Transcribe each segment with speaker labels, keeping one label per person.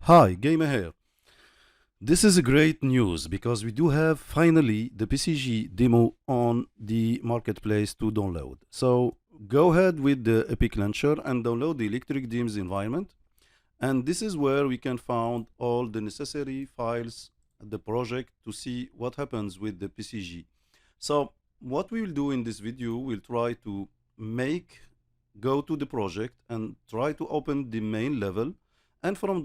Speaker 1: Hi, Gamer here. This is a great news because we do have finally the PCG demo on the marketplace to download. So go ahead with the Epic Launcher and download the Electric Dreams environment. And this is where we can find all the necessary files, the project to see what happens with the PCG. So what we will do in this video, we'll try to go to the project and try to open the main level, and from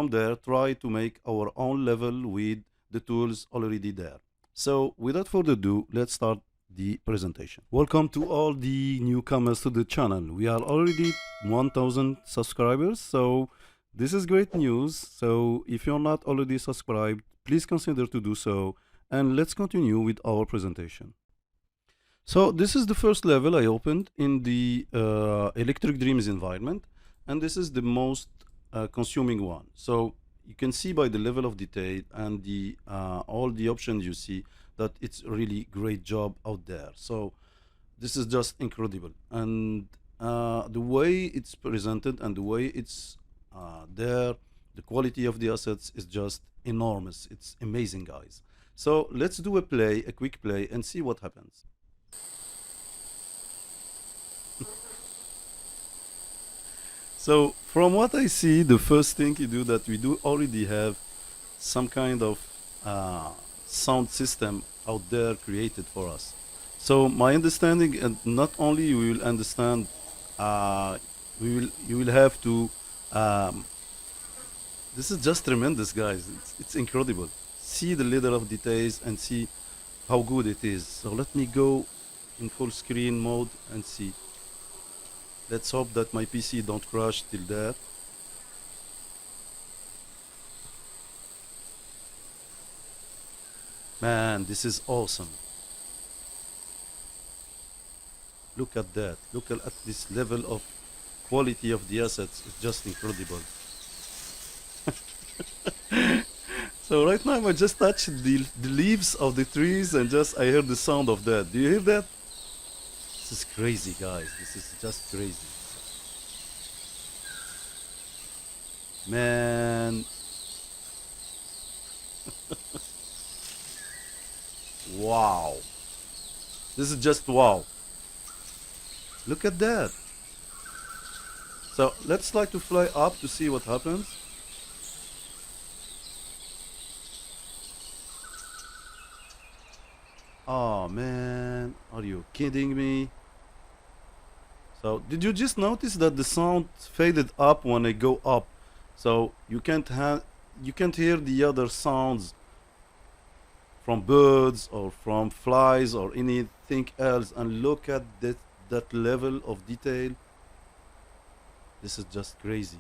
Speaker 1: there try to make our own level with the tools already there. So without further ado, let's start the presentation. Welcome to all the newcomers to the channel. We are already 1000 subscribers, so this is great news. So if you're not already subscribed, please consider to do so, and let's continue with our presentation. So this is the first level I opened in the Electric Dreams environment, and this is the most consuming one. So you can see by the level of detail and the all the options you see that it's really great job out there. So this is just incredible, and the way it's presented and the way it's there, the quality of the assets is just enormous. It's amazing, guys. So let's do a quick play, and see what happens. So from what I see, the first thing you do that we do already have some kind of sound system out there created for us. So my understanding, and not only you will understand, you will have to. This is just tremendous, guys. It's incredible. See the level of details and see how good it is. So let me go in full screen mode and see. Let's hope that my PC don't crash till there. Man, this is awesome. Look at that. Look at this level of quality of the assets. It's just incredible. So right now I just touched the leaves of the trees and just I heard the sound of that. Do you hear that? This is crazy, guys. This is just crazy. Man. Wow. This is just wow. Look at that. So let's try to fly up to see what happens. Oh man, are you kidding me? So did you just notice that the sound faded up when I go up? So you can't hear the other sounds from birds or from flies or anything else. And look at that level of detail. This is just crazy.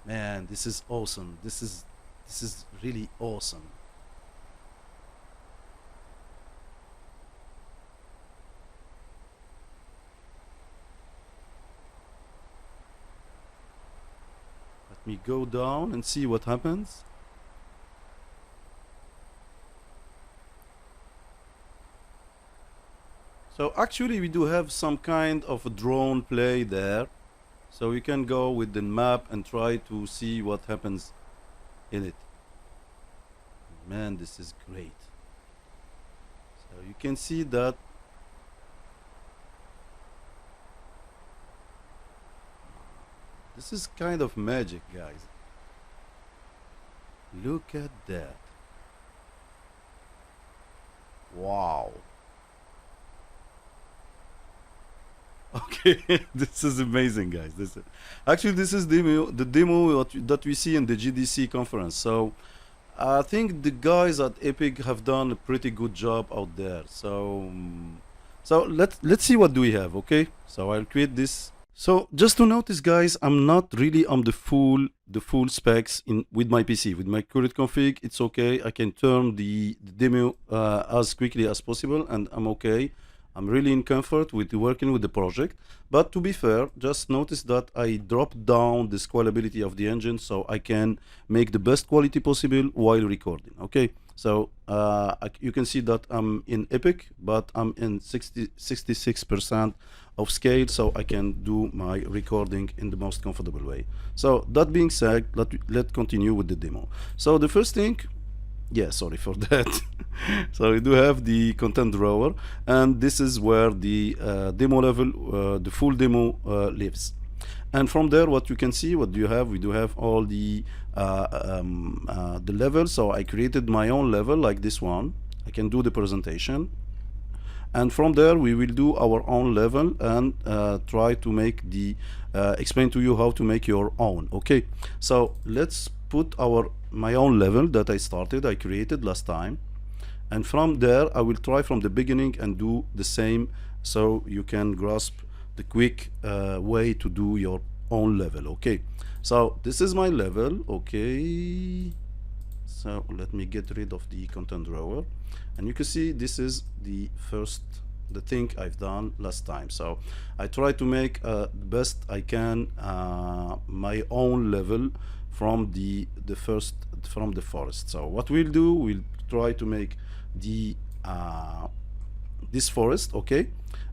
Speaker 1: Man, this is awesome. This is really awesome. Let me go down and see what happens. So actually we do have some kind of a drone play there. So we can go with the map and try to see what happens in it. Man, this is great. So you can see that this is kind of magic, guys. Look at that. Wow. Okay, this is amazing, guys. This is the demo that we see in the GDC conference. So I think the guys at Epic have done a pretty good job out there. So let's see what do we have. Okay, so I'll create this. So just to notice, guys, I'm not really on the full specs with my PC. With my current config, it's okay. I can turn the demo as quickly as possible, and I'm okay. I'm really in comfort with working with the project. But to be fair, just notice that I dropped down the scalability of the engine so I can make the best quality possible while recording. Okay, so you can see that I'm in Epic, but I'm in 66% of scale, so I can do my recording in the most comfortable way. So that being said, let's continue with the demo. So the first thing, yeah, sorry for that. So we do have the content drawer, and this is where the demo level, the full demo lives. And from there, what you can see, what do you have? We do have all the levels. So I created my own level like this one. I can do the presentation, and from there we will do our own level and try to make the explain to you how to make your own. Okay, so let's put my own level that I created last time, and from there I will try from the beginning and do the same, so you can grasp the quick way to do your own level. Okay, so this is my level. Okay, so let me get rid of the content drawer, and you can see this is the thing I've done last time. So I try to make the best I can my own level from the forest. So what we'll do, we'll try to make the this forest. Okay,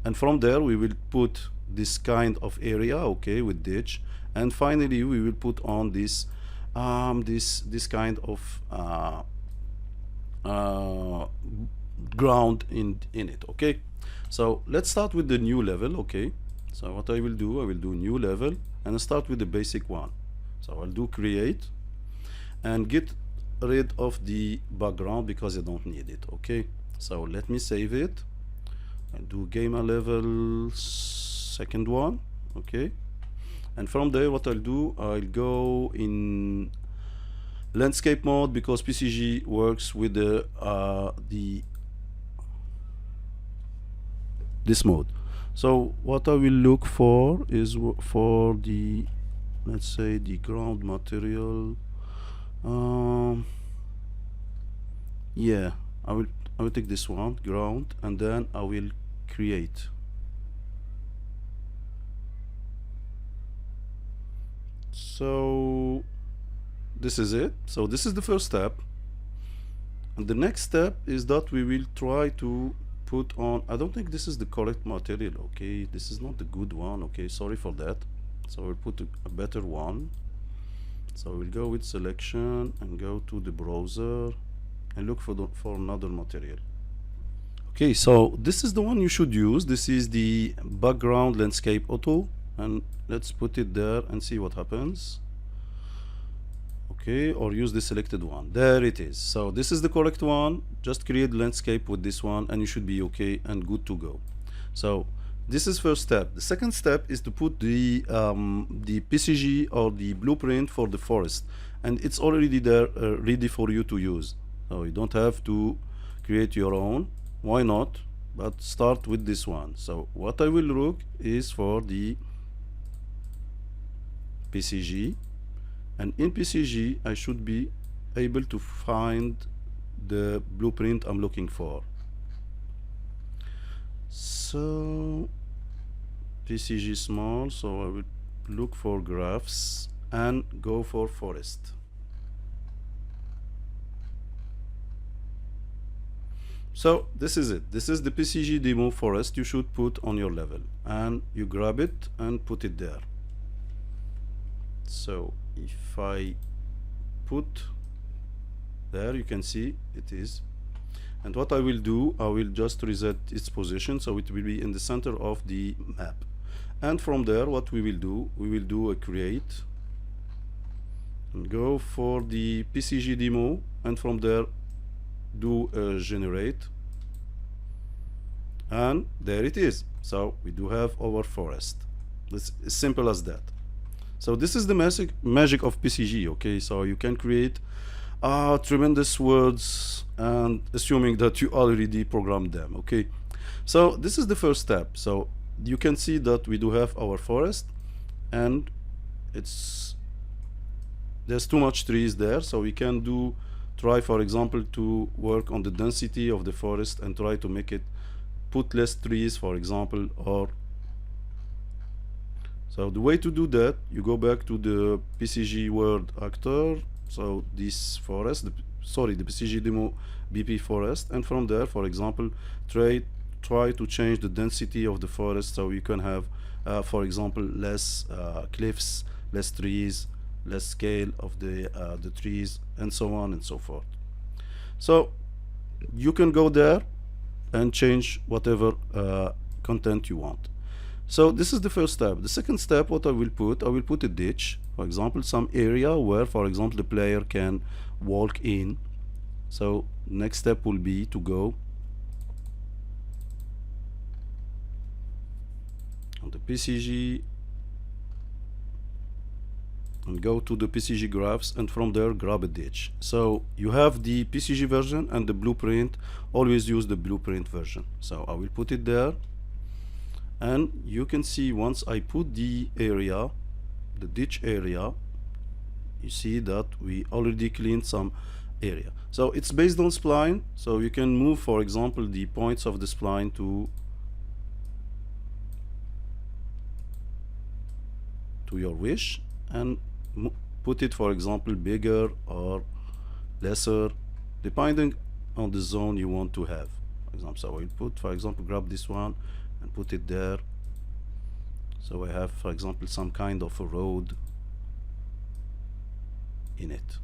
Speaker 1: and from there we will put this kind of area, okay, with ditch, and finally we will put on this this kind of ground in it. Okay, so let's start with the new level. Okay, so what I will do new level and start with the basic one. So I'll do create and get rid of the background because I don't need it. Okay, so let me save it and do gamer level second one. Okay, and from there what I'll do, I'll go in landscape mode because PCG works with this mode. So what I will look for is for the, let's say, the ground material. Yeah, I will take this one, ground, and then I will create. So this is it. So this is the first step, and the next step is that we will try to put on, I don't think this is the correct material. Okay, this is not the good one. Okay, sorry for that. So we'll put a better one. So we'll go with selection and go to the browser and look for another material. Okay, so this is the one you should use. This is the background landscape auto, and let's put it there and see what happens. Okay, or use the selected one. There it is. So this is the correct one. Just create landscape with this one and you should be okay and good to go. So this is first step. The second step is to put the PCG or the blueprint for the forest, and it's already there ready for you to use. So you don't have to create your own. Why not? But start with this one. So what I will look is for the PCG, and in PCG I should be able to find the blueprint I'm looking for. So PCG small, so I will look for graphs and go for forest. So this is it. This is the PCG demo forest you should put on your level, and you grab it and put it there. So if I put there, you can see it is. And what I will do, I will just reset its position so it will be in the center of the map. And from there, what we will do a create and go for the PCG demo, and from there do a generate, and there it is. So we do have our forest. It's as simple as that. So this is the magic of PCG. Okay, so you can create tremendous words, and assuming that you already programmed them. Okay, so this is the first step. So you can see that we do have our forest, and there's too much trees there, so we can try, for example, to work on the density of the forest and try to make it put less trees, for example. Or so the way to do that, you go back to the PCG word actor, so this forest, the PCG demo BP forest, and from there, for example, try try to change the density of the forest, so you can have for example less cliffs, less trees, less scale of the trees, and so on and so forth. So you can go there and change whatever content you want. So this is the first step. The second step, what I will put a ditch, for example some area where, for example, the player can walk in. So next step will be to go on the PCG and go to the PCG graphs, and from there grab a ditch. So you have the PCG version and the blueprint. Always use the blueprint version. So I will put it there, and you can see once I put the area, the ditch area, you see that we already cleaned some area. So it's based on spline, so you can move, for example, the points of the spline to your wish, and put it, for example, bigger or lesser depending on the zone you want to have. For example, so I will put, for example, grab this one and put it there. So I have, for example, some kind of a road in it.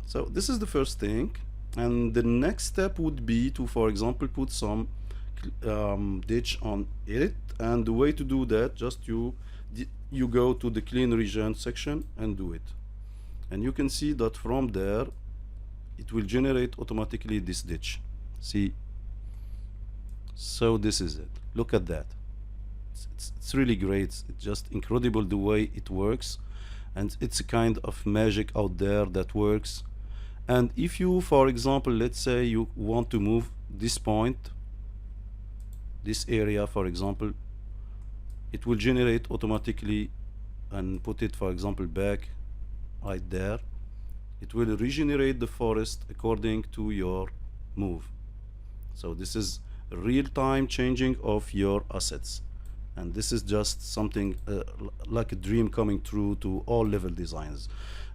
Speaker 1: So this is the first thing, and the next step would be to, for example, put some ditch on it. And the way to do that, just you go to the clean region section and do it, and you can see that from there it will generate automatically this ditch. See, so this is it. Look at that. It's really great. It's just incredible the way it works, and it's a kind of magic out there that works. And if you, for example, let's say you want to move this point, this area, for example, it will generate automatically and put it, for example, back right there. It will regenerate the forest according to your move. So this is real-time changing of your assets, and this is just something like a dream coming true to all level designers.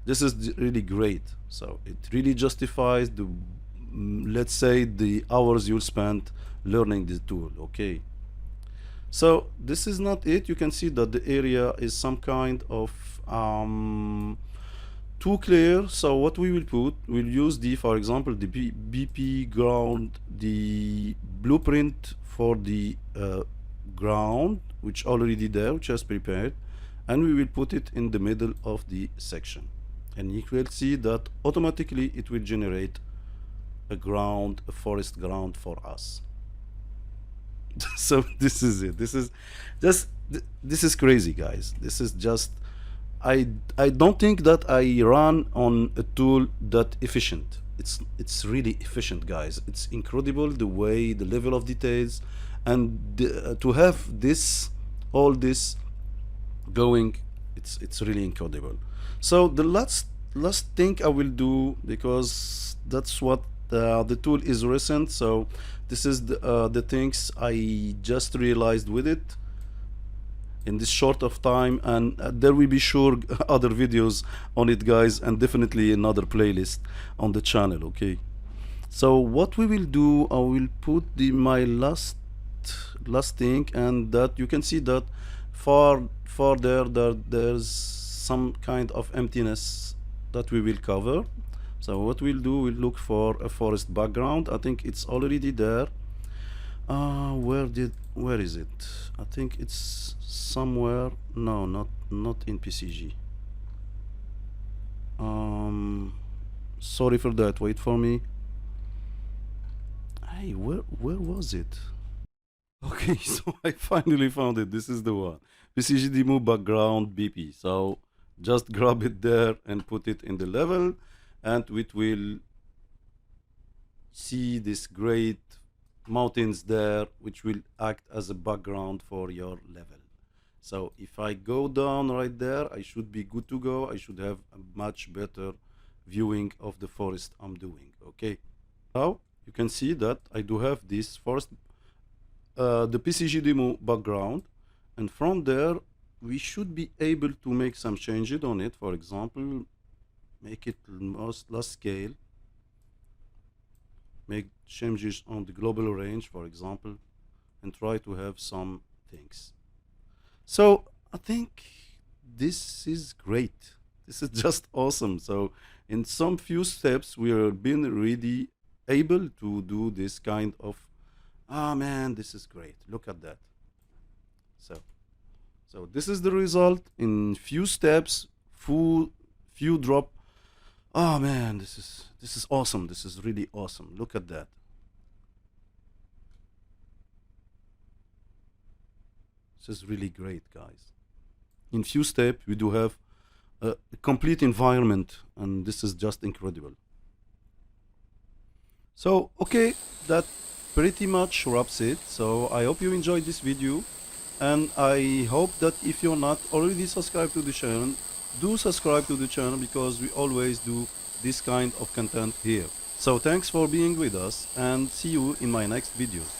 Speaker 1: This is really great. So it really justifies the let's say the hours you'll spend learning the tool. Okay, so this is not it. You can see that the area is some kind of too clear. So what we will put, we'll use the, for example, the BP ground, the blueprint for the ground, which already there, which is prepared, and we will put it in the middle of the section, and you will see that automatically it will generate a ground, a forest ground for us. So this is it. This is just, this is crazy, guys. This is just, I don't think that I run on a tool that efficient. It's really efficient, guys. It's incredible the way, the level of details, and to have this, all this going, it's really incredible. So the last thing I will do, because that's what the tool is recent, so this is the things I just realized with it in this short of time, and there will be sure other videos on it, guys, and definitely another playlist on the channel. Okay, so what we will do, I will put my last thing, and that you can see that far there's some kind of emptiness that we will cover. So what we'll do, we'll look for a forest background. I think it's already there. Where is it? I think it's somewhere. No, not in PCG. Sorry for that. Wait for me. Hey, where was it? Okay, so I finally found it. This is the one. PCG demo background BP. So just grab it there and put it in the level, and it will see this great mountains there, which will act as a background for your level. So if I go down right there, I should be good to go. I should have a much better viewing of the forest I'm doing. Okay, now you can see that I do have this forest, the PCG demo background, and from there we should be able to make some changes on it. For example, make it less scale, make changes on the global range, for example, and try to have some things. So I think this is great. This is just awesome. So in some few steps, we are being really able to do this kind of, ah man, this is great. Look at that. So so this is the result in few steps, few drop. Oh man, this is awesome. This is really awesome. Look at that. This is really great, guys. In few steps, we do have a complete environment, and this is just incredible. So, okay, that pretty much wraps it. So, I hope you enjoyed this video, and I hope that if you're not already subscribed to the channel, do subscribe to the channel because we always do this kind of content here. So, thanks for being with us, and see you in my next videos.